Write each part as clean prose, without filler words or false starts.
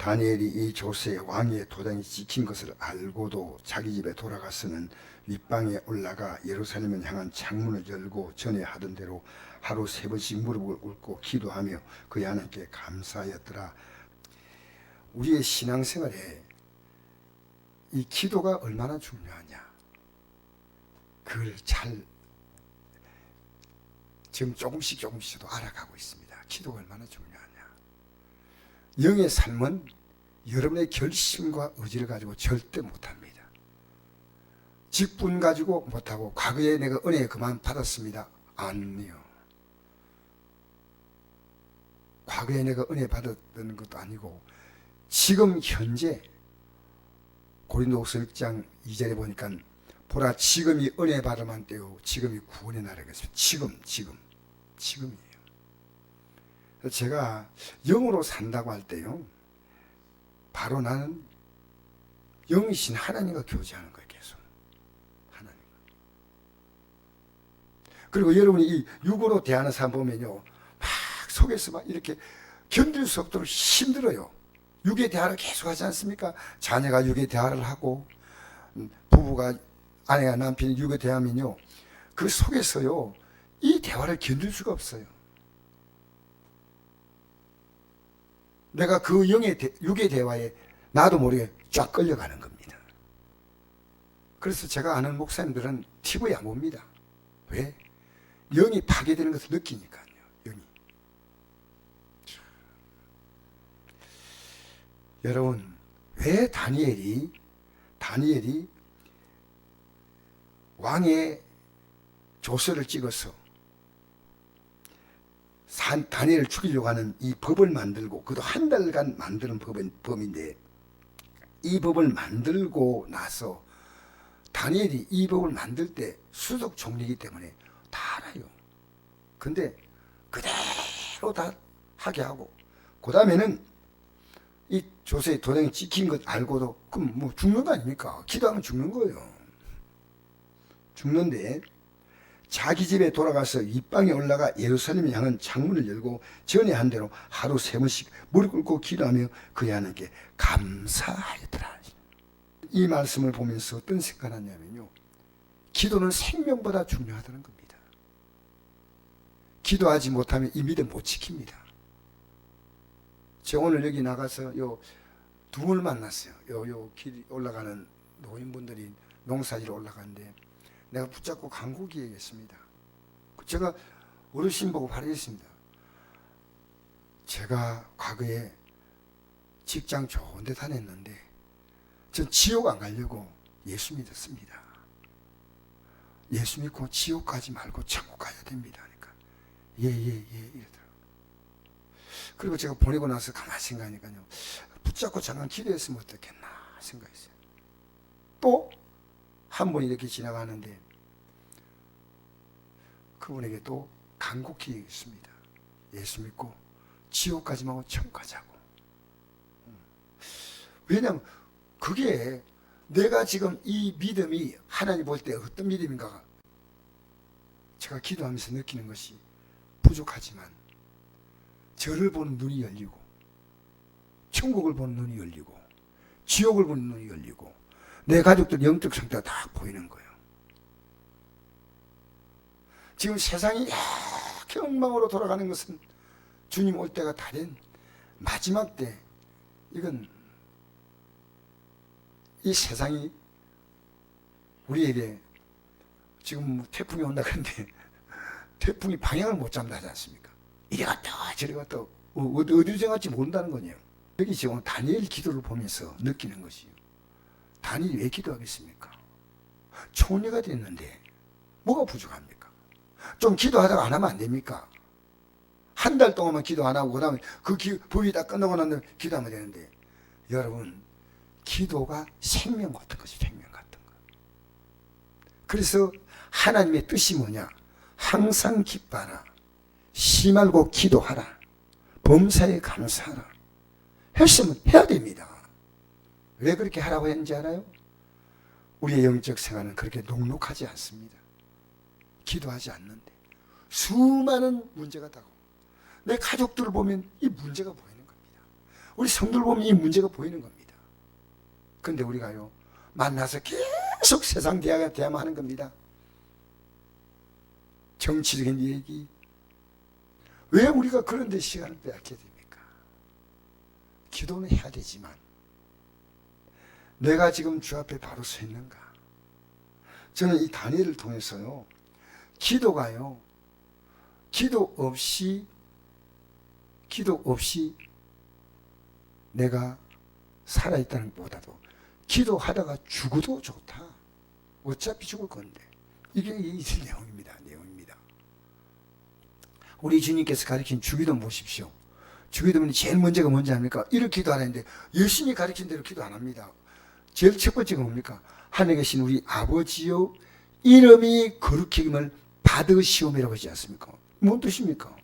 다니엘이 이 조세 왕의 도장이 찍힌 것을 알고도 자기 집에 돌아가서는 윗방에 올라가 예루살렘을 향한 창문을 열고 전에 하던 대로 하루 3번씩 무릎을 꿇고 기도하며 그 하나님께 감사하였더라. 우리의 신앙생활에 이 기도가 얼마나 중요하냐, 그걸 잘 지금 조금씩 저도 알아가고 있습니다. 기도가 얼마나 중요하냐. 영의 삶은 여러분의 결심과 의지를 가지고 절대 못합니다. 직분 가지고 못하고 과거에 내가 은혜 그만 받았습니다. 아니요. 과거에 내가 은혜 받았던 것도 아니고 지금 현재 고린도후서 6장 2절에 보니까 보라 지금이 은혜 받을 만한 때요 지금이 구원의 날이라 했습니다. 지금이에요. 제가 영으로 산다고 할 때요, 바로 나는 영이신 하나님과 교제하는 거예요. 계속 하나님. 그리고 여러분이 이 육으로 대하는 사람 보면요, 막 속에서 막 이렇게 견딜 수 없도록 힘들어요. 육의 대화를 계속 하지 않습니까? 자녀가 육의 대화를 하고 부부가, 아내가 남편이 육의 대화하면요, 그 속에서요 이 대화를 견딜 수가 없어요. 내가 그 육의 대화에 나도 모르게 쫙 끌려가는 겁니다. 그래서 제가 아는 목사님들은 TV 안 봅니다. 왜? 영이 파괴되는 것을 느끼니까요. 영이. 여러분, 왜 다니엘이 왕의 조서를 찍어서 다니엘을 죽이려고 하는 이 법을 만들고, 그것도 한 달간 만드는 법인데, 이 법을 만들고 나서 다니엘이 이 법을 만들 때 수석 총리이기 때문에 다 알아요. 근데 그대로 다 하게 하고, 그 다음에는 이 조세의 도장이 찍힌 것 알고도 그럼 뭐 죽는 거 아닙니까? 기도하면 죽는 거예요. 죽는데 자기 집에 돌아가서 윗방에 올라가 예루살렘을 향한 창문을 열고 전에 한 대로 하루 3번씩 무릎 꿇고 기도하며 그의 하나님께 감사하였더라. 이 말씀을 보면서 어떤 생각을 하냐면요, 기도는 생명보다 중요하다는 겁니다. 기도하지 못하면 이 믿음 못 지킵니다. 제가 오늘 여기 나가서 두 분을 만났어요. 길 올라가는 노인분들이 농사지러 올라가는데 내가 붙잡고 간곡히 얘기했습니다. 제가 어르신 보고 바라겠습니다. 제가 과거에 직장 좋은 데 다녔는데 전 지옥 안 가려고 예수 믿었습니다. 예수 믿고 지옥 가지 말고 천국 가야 됩니다. 그러니까 예 이러더라고요. 그리고 제가 보내고 나서 가만히 생각하니까요, 붙잡고 잠깐 기도했으면 어떻겠나 생각했어요. 또 한 번 이렇게 지나가는데 그분에게 또 간곡히 얘기했습니다. 예수 믿고 지옥 가지 말고 천국 가자고. 왜냐하면 그게 내가 지금 이 믿음이 하나님 볼 때 어떤 믿음인가 제가 기도하면서 느끼는 것이 부족하지만 저를 보는 눈이 열리고 천국을 보는 눈이 열리고 지옥을 보는 눈이 열리고 내 가족들 영적 상태가 다 보이는 거예요. 지금 세상이 이렇게 엉망으로 돌아가는 것은 주님 올 때가 다 된 마지막 때, 이건 이 세상이 우리에게 지금 태풍이 온다 그러는데 태풍이 방향을 못 잡는다 하지 않습니까? 이리 갔다 저리 갔다 어디로 정할지 모른다는 거예요. 여기 지금 다니엘 기도를 보면서 느끼는 것이요, 다니엘이 왜 기도하겠습니까? 총리가 됐는데 뭐가 부족합니까? 좀 기도하다가 안 하면 안 됩니까? 한 달 동안만 기도 안 하고 그 다음에 법이 다 끝나고 난 다음에 기도하면 되는데, 여러분 기도가 생명 같은 것이 생명 같은 거. 그래서 하나님의 뜻이 뭐냐? 항상 기뻐하라, 쉬지 말고 기도하라, 범사에 감사하라 했으면 해야 됩니다. 왜 그렇게 하라고 했는지 알아요? 우리의 영적 생활은 그렇게 녹록하지 않습니다. 기도하지 않는데 수많은 문제가 다가오고 내 가족들을 보면 이 문제가 보이는 겁니다. 우리 성도를 보면 이 문제가 보이는 겁니다. 그런데 우리가요, 만나서 계속 세상 대화만 하는 겁니다. 정치적인 얘기. 왜 우리가 그런 데 시간을 빼앗게 됩니까? 기도는 해야 되지만 내가 지금 주 앞에 바로 서 있는가? 저는 이 다니엘을 통해서요, 기도가요, 기도 없이 내가 살아있다는 것보다도 기도하다가 죽어도 좋다. 어차피 죽을 건데. 이게 이 내용입니다. 우리 주님께서 가르친 주기도 보십시오. 주기도문이 제일 문제가 뭔지 압니까? 이렇게 기도 안 하는데 열심히 가르친 대로 기도 안 합니다. 제일 첫 번째가 뭡니까? 하늘에 계신 우리 아버지요, 이름이 거룩해짐을 받으시오매라고 하지 않습니까? 뭔 뜻입니까?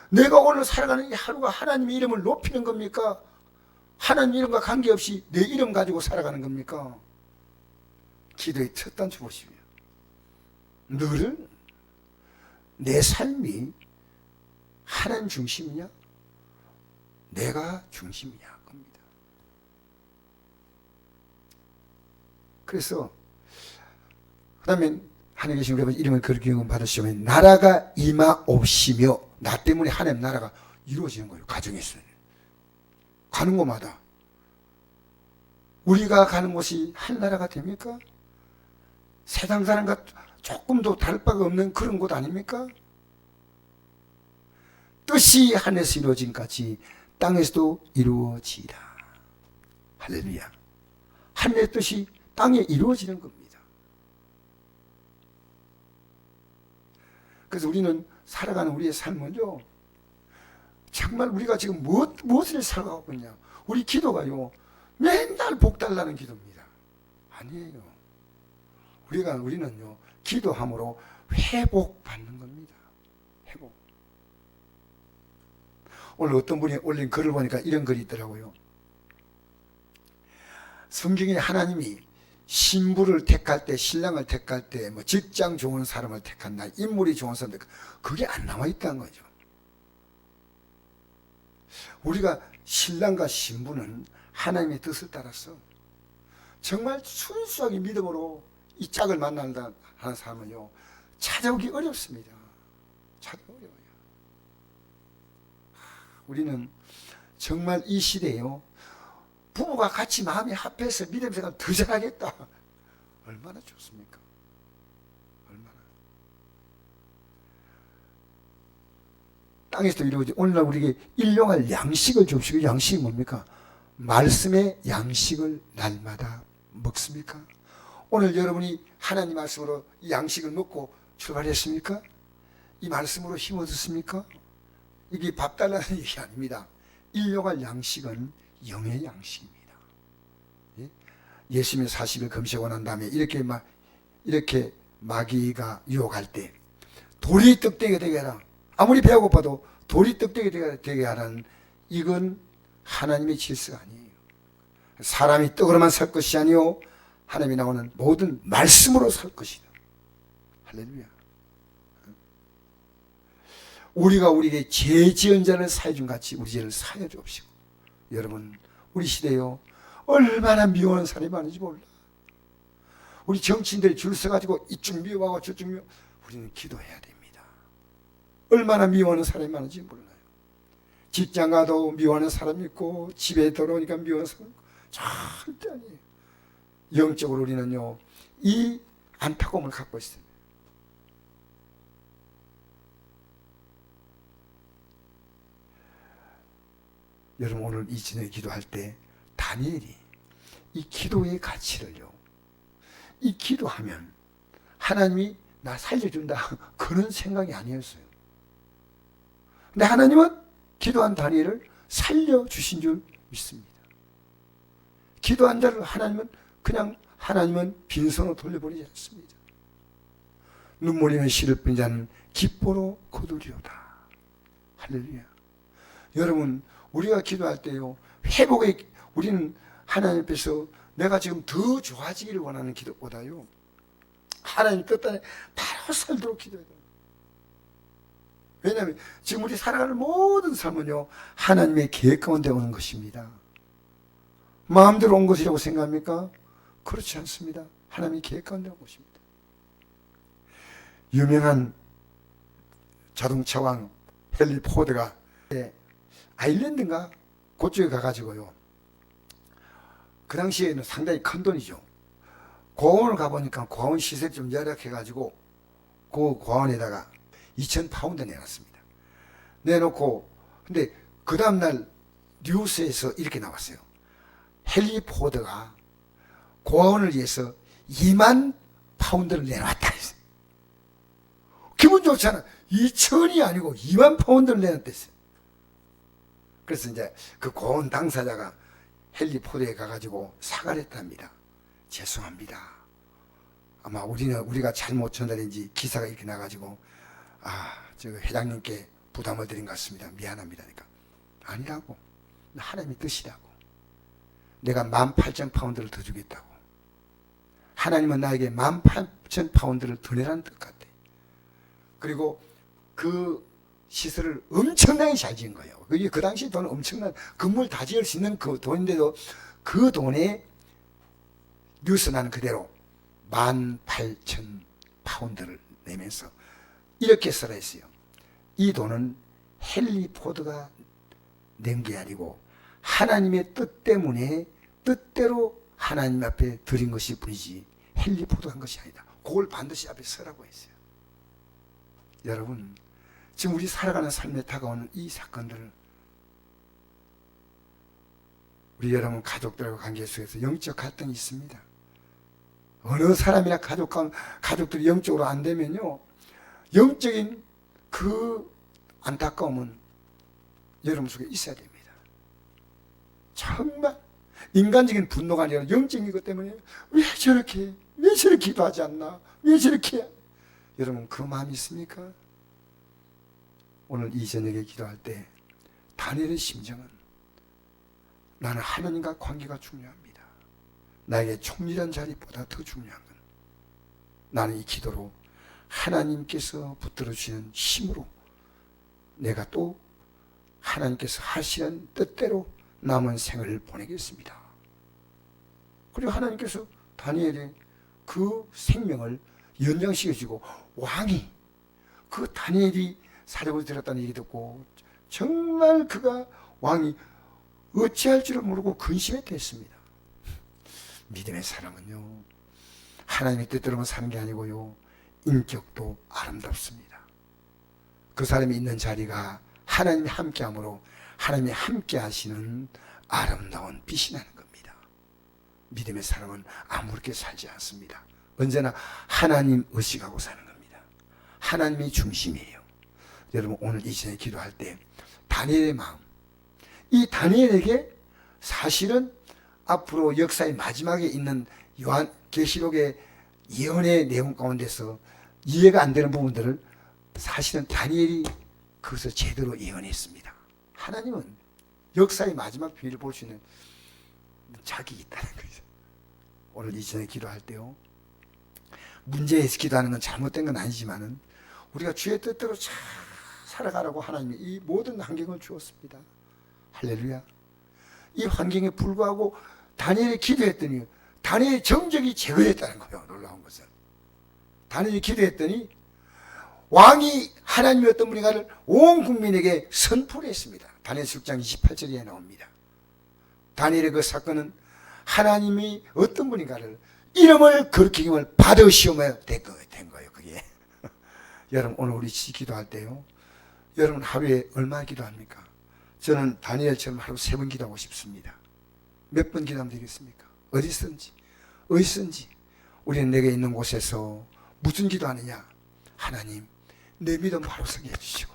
내가 오늘 살아가는 이 하루가 하나님의 이름을 높이는 겁니까? 하나님 이름과 관계없이 내 이름 가지고 살아가는 겁니까? 기도의 첫 단추 보시면 늘 내 삶이 하나님 중심이냐, 내가 중심이냐 겁니다. 그래서 그 다음에 하나님 계신 우리 아버지 이름을 거룩히 받으시오며 나라가 임하옵시며, 나 때문에 하나님 나라가 이루어지는 거예요. 가정에서 가는 곳마다 우리가 가는 곳이 하나라가 됩니까? 세상 사람과 조금도 다를 바가 없는 그런 곳 아닙니까? 뜻이 하늘에서 이루어진 같이 땅에서도 이루어지라. 할렐루야. 하늘의 뜻이 땅에 이루어지는 겁니다. 그래서 우리는 살아가는 우리의 삶은요, 정말 우리가 지금 무엇을 살아가고 있냐, 우리 기도가요 맨날 복 달라는 기도입니다. 아니에요. 우리는요 기도함으로 회복받는 겁니다. 회복. 오늘 어떤 분이 올린 글을 보니까 이런 글이 있더라고요. 성경에 하나님이 신부를 택할 때, 신랑을 택할 때, 뭐 직장 좋은 사람을 택한다, 인물이 좋은 사람을 택한다, 그게 안 나와 있다는 거죠. 우리가 신랑과 신부는 하나님의 뜻을 따라서 정말 순수하게 믿음으로 이 짝을 만난다 하는 사람은요, 찾아오기 어렵습니다. 찾아오기 어려워요. 우리는 정말 이 시대에요, 부부가 같이 마음이 합해서 믿음 생활 더 잘하겠다. 얼마나 좋습니까? 얼마나. 땅에서도 이루어지. 오늘날 우리에게 일용할 양식을 줍시고, 양식이 뭡니까? 말씀의 양식을 날마다 먹습니까? 오늘 여러분이 하나님 말씀으로 이 양식을 먹고 출발했습니까? 이 말씀으로 힘 얻었습니까? 이게 밥 달라는 얘기 아닙니다. 일용할 양식은 영의 양식입니다. 예? 예수님의 40일 금식하고 난 다음에 이렇게 마귀가 유혹할 때 돌이 떡되게 되게 하라. 아무리 배가 고파도 돌이 떡되게 되게 하라는, 이건 하나님의 질서가 아니에요. 사람이 떡으로만 살 것이 아니요 하나님이 나오는 모든 말씀으로 살 것이다. 할렐루야. 우리가 우리에게 죄 지은 자를 사해준 같이 우리 죄를 사해 주옵시고. 여러분, 우리 시대요 얼마나 미워하는 사람이 많은지 몰라. 우리 정치인들이 줄 서가지고 이쪽 미워하고 저쪽 미워. 우리는 기도해야 됩니다. 얼마나 미워하는 사람이 많은지 몰라요. 직장 가도 미워하는 사람이 있고, 집에 들어오니까 미워하는 사람이 있고. 절대 아니에요. 영적으로 우리는요 이 안타까움을 갖고 있어요. 여러분, 오늘 이 저녁에 기도할 때 다니엘이 이 기도의 가치를요, 이 기도하면 하나님이 나 살려준다 그런 생각이 아니었어요. 근데 하나님은 기도한 다니엘을 살려주신 줄 믿습니다. 기도한 자를 하나님은 빈손으로 돌려버리지 않습니다. 눈물이면 씨를 뿌린 자는 기뻐로 거두리로다. 할렐루야. 여러분, 우리가 기도할 때요 우리는 하나님 앞에서 내가 지금 더 좋아지기를 원하는 기도보다요, 하나님 뜻 안에 바로 살도록 기도해야 돼요. 왜냐하면 지금 우리 살아가는 모든 삶은요, 하나님의 계획 가운데 오는 것입니다. 마음대로 온 것이라고 생각합니까? 그렇지 않습니다. 하나님의 계획 가운데 온 것입니다. 유명한 자동차 왕 헨리 포드가 아일랜드인가? 그쪽에 가가지고요, 그 당시에는 상당히 큰 돈이죠. 고아원을 가보니까 고아원 시설이 좀 열악해가지고 그 고아원에다가 2,000파운드 내놨습니다. 내놓고, 근데 그 다음날 뉴스에서 이렇게 나왔어요. 헨리 포드가 고아원을 위해서 2만 파운드를 내놨다 했어요. 기분 좋잖아. 2,000이 아니고 2만 파운드를 내놨댔어요. 그래서 이제 그 고아원 당사자가 헨리 포드에 가가지고 사과를 했답니다. 죄송합니다. 아마 우리가 잘못 전달인지 기사가 이렇게 나가지고, 저 회장님께 부담을 드린 것 같습니다. 미안합니다. 그러니까 아니라고. 하나님의 뜻이라고. 내가 18,000파운드를 더 주겠다고. 하나님은 나에게 18,000파운드를 더 내라는 뜻 같아. 그리고 그 시설을 엄청나게 잘 지은 거예요. 그 당시 돈은 엄청난, 건물 다 지을 수 있는 그 돈인데도 그 돈에 뉴스 나는 그대로 18,000파운드를 내면서 이렇게 써라 했어요. 이 돈은 헨리 포드가 낸 게 아니고 하나님의 뜻 때문에 뜻대로 하나님 앞에 드린 것이 뿐이지 헨리 포드가 한 것이 아니다. 그걸 반드시 앞에 서라고 했어요. 여러분, 지금 우리 살아가는 삶에 다가오는 이 사건들을 우리 여러분 가족들과 관계 속에서 영적 갈등이 있습니다. 어느 사람이나 가족들이 영적으로 안 되면요, 영적인 그 안타까움은 여러분 속에 있어야 됩니다. 정말 인간적인 분노가 아니라 영적인 것 때문에 왜 저렇게 기도하지 않나, 왜 저렇게, 여러분 그 마음이 있습니까? 오늘 이 저녁에 기도할 때 다니엘의 심정은, 나는 하나님과 관계가 중요합니다. 나에게 총리란 자리보다 더 중요한 건 나는 이 기도로 하나님께서 붙들어 주시는 힘으로 내가 또 하나님께서 하시는 뜻대로 남은 생을 보내겠습니다. 그리고 하나님께서 다니엘의 그 생명을 연장시켜주고, 왕이 그 다니엘이 사력을 들었다는 얘기 듣고 정말 그가 왕이 어찌할 줄을 모르고 근심했댔습니다. 믿음의 사람은요, 하나님의 뜻대로만 사는 게 아니고요, 인격도 아름답습니다. 그 사람이 있는 자리가 하나님이 함께함으로 하나님이 함께 하시는 아름다운 빛이 나는 겁니다. 믿음의 사람은 아무렇게 살지 않습니다. 언제나 하나님 의식하고 사는 겁니다. 하나님이 중심이에요. 여러분 오늘 이 시간에 기도할 때 다니엘의 마음, 이 다니엘에게 사실은 앞으로 역사의 마지막에 있는 요한 계시록의 예언의 내용 가운데서 이해가 안 되는 부분들을 사실은 다니엘이 그것을 제대로 예언했습니다. 하나님은 역사의 마지막 비밀을 볼 수 있는 자기 있다는 거죠. 오늘 이 시간에 기도할 때요, 문제에서 기도하는 건 잘못된 건 아니지만은 우리가 주의 뜻대로 잘 살아가라고 하나님이 이 모든 환경을 주었습니다. 할렐루야. 이 환경에 불구하고 다니엘이 기도했더니 다니엘의 정적이 제거됐다는 거예요. 놀라운 것은 다니엘이 기도했더니 왕이 하나님의 어떤 분인가를 온 국민에게 선포를 했습니다. 다니엘 6장 28절에 나옵니다. 다니엘의 그 사건은 하나님이 어떤 분인가를 이름을 거룩히 받으시오며 된 거예요. 그게 여러분 오늘 우리 기도할 때요, 여러분 하루에 얼마나 기도합니까? 저는 다니엘처럼 하루 3번 기도하고 싶습니다. 몇 번 기도하면 되겠습니까? 어디서든지 우리는 내게 있는 곳에서 무슨 기도하느냐? 하나님, 내 믿음 바로 서게 해주시고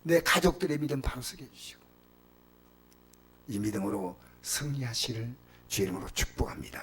내 가족들의 믿음 바로 서게 해주시고 이 믿음으로 승리하시를 주의 이름으로 축복합니다.